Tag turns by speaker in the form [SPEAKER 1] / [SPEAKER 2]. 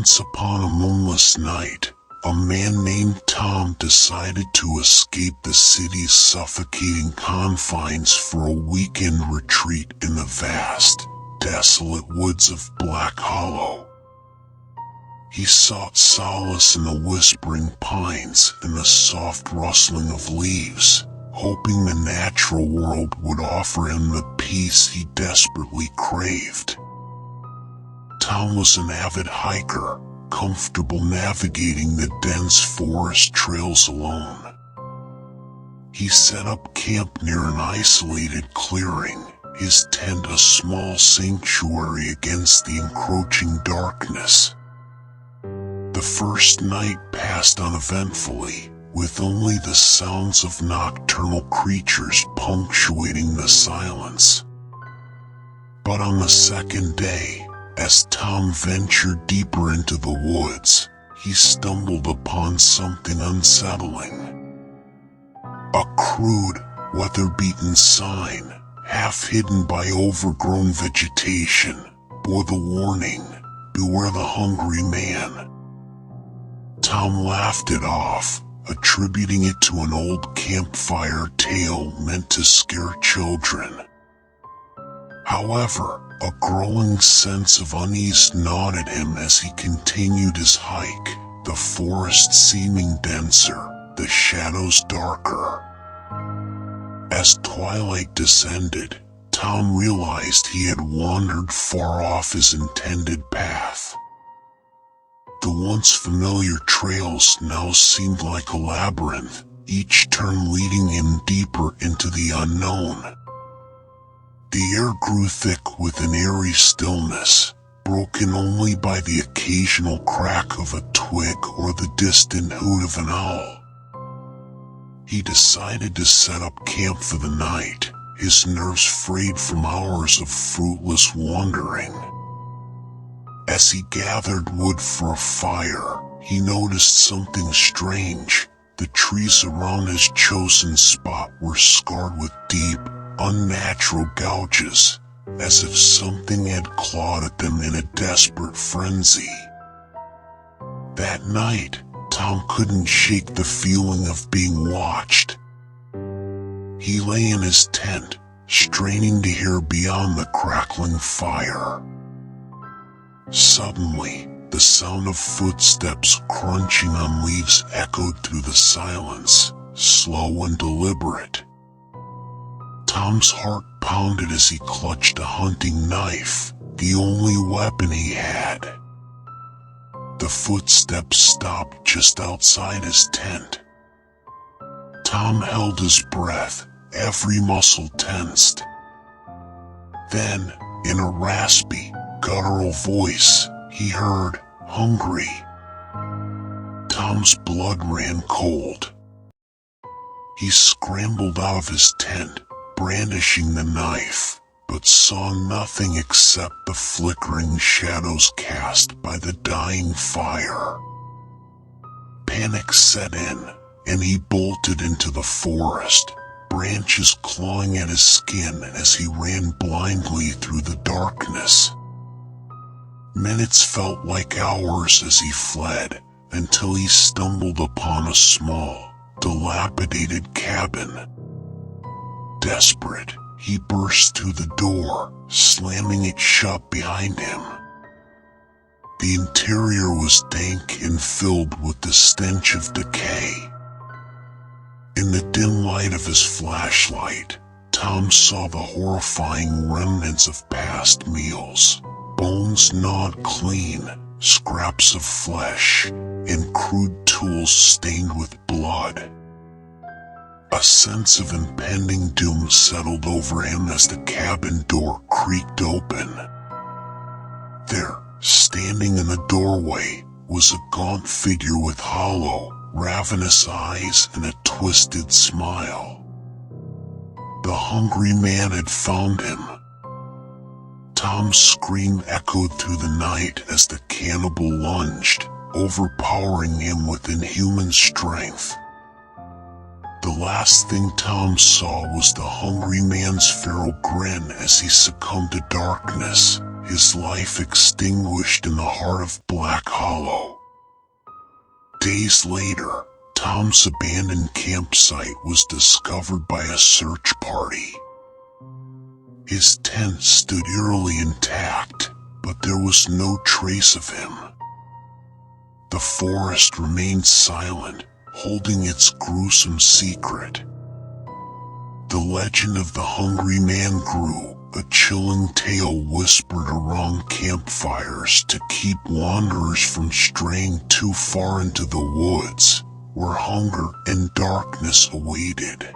[SPEAKER 1] Once upon a moonless night, a man named Tom decided to escape the city's suffocating confines for a weekend retreat in the vast, desolate woods of Black Hollow. He sought solace in the whispering pines and the soft rustling of leaves, hoping the natural world would offer him the peace he desperately craved. Tom was an avid hiker, comfortable navigating the dense forest trails alone. He set up camp near an isolated clearing, his tent a small sanctuary against the encroaching darkness. The first night passed uneventfully, with only the sounds of nocturnal creatures punctuating the silence. But on the second day, as Tom ventured deeper into the woods, he stumbled upon something unsettling. A crude, weather-beaten sign, half hidden by overgrown vegetation, bore the warning, "Beware the hungry man." Tom laughed it off, attributing it to an old campfire tale meant to scare children. However, a growing sense of unease gnawed at him as he continued his hike, the forest seeming denser, the shadows darker. As twilight descended, Tom realized he had wandered far off his intended path. The once familiar trails now seemed like a labyrinth, each turn leading him deeper into the unknown. The air grew thick with an eerie stillness, broken only by the occasional crack of a twig or the distant hoot of an owl. He decided to set up camp for the night, his nerves frayed from hours of fruitless wandering. As he gathered wood for a fire, he noticed something strange. The trees around his chosen spot were scarred with deep, unnatural gouges, as if something had clawed at them in a desperate frenzy. That night, Tom couldn't shake the feeling of being watched. He lay in his tent, straining to hear beyond the crackling fire. Suddenly, the sound of footsteps crunching on leaves echoed through the silence, slow and deliberate. Tom's heart pounded as he clutched a hunting knife, the only weapon he had. The footsteps stopped just outside his tent. Tom held his breath, every muscle tensed. Then, in a raspy, guttural voice, he heard, "Hungry." Tom's blood ran cold. He scrambled out of his tent, brandishing the knife, but saw nothing except the flickering shadows cast by the dying fire. Panic set in, and he bolted into the forest, branches clawing at his skin as he ran blindly through the darkness. Minutes felt like hours as he fled, until he stumbled upon a small, dilapidated cabin. Desperate, he burst through the door, slamming it shut behind him. The interior was dank and filled with the stench of decay. In the dim light of his flashlight, Tom saw the horrifying remnants of past meals, bones gnawed clean, scraps of flesh, and crude tools stained with blood. A sense of impending doom settled over him as the cabin door creaked open. There, standing in the doorway, was a gaunt figure with hollow, ravenous eyes and a twisted smile. The hungry man had found him. Tom's scream echoed through the night as the cannibal lunged, overpowering him with inhuman strength. The last thing Tom saw was the hungry man's feral grin as he succumbed to darkness, his life extinguished in the heart of Black Hollow. Days later, Tom's abandoned campsite was discovered by a search party. His tent stood eerily intact, but there was no trace of him. The forest remained silent, holding its gruesome secret. The legend of the hungry man grew, a chilling tale whispered around campfires to keep wanderers from straying too far into the woods, where hunger and darkness awaited.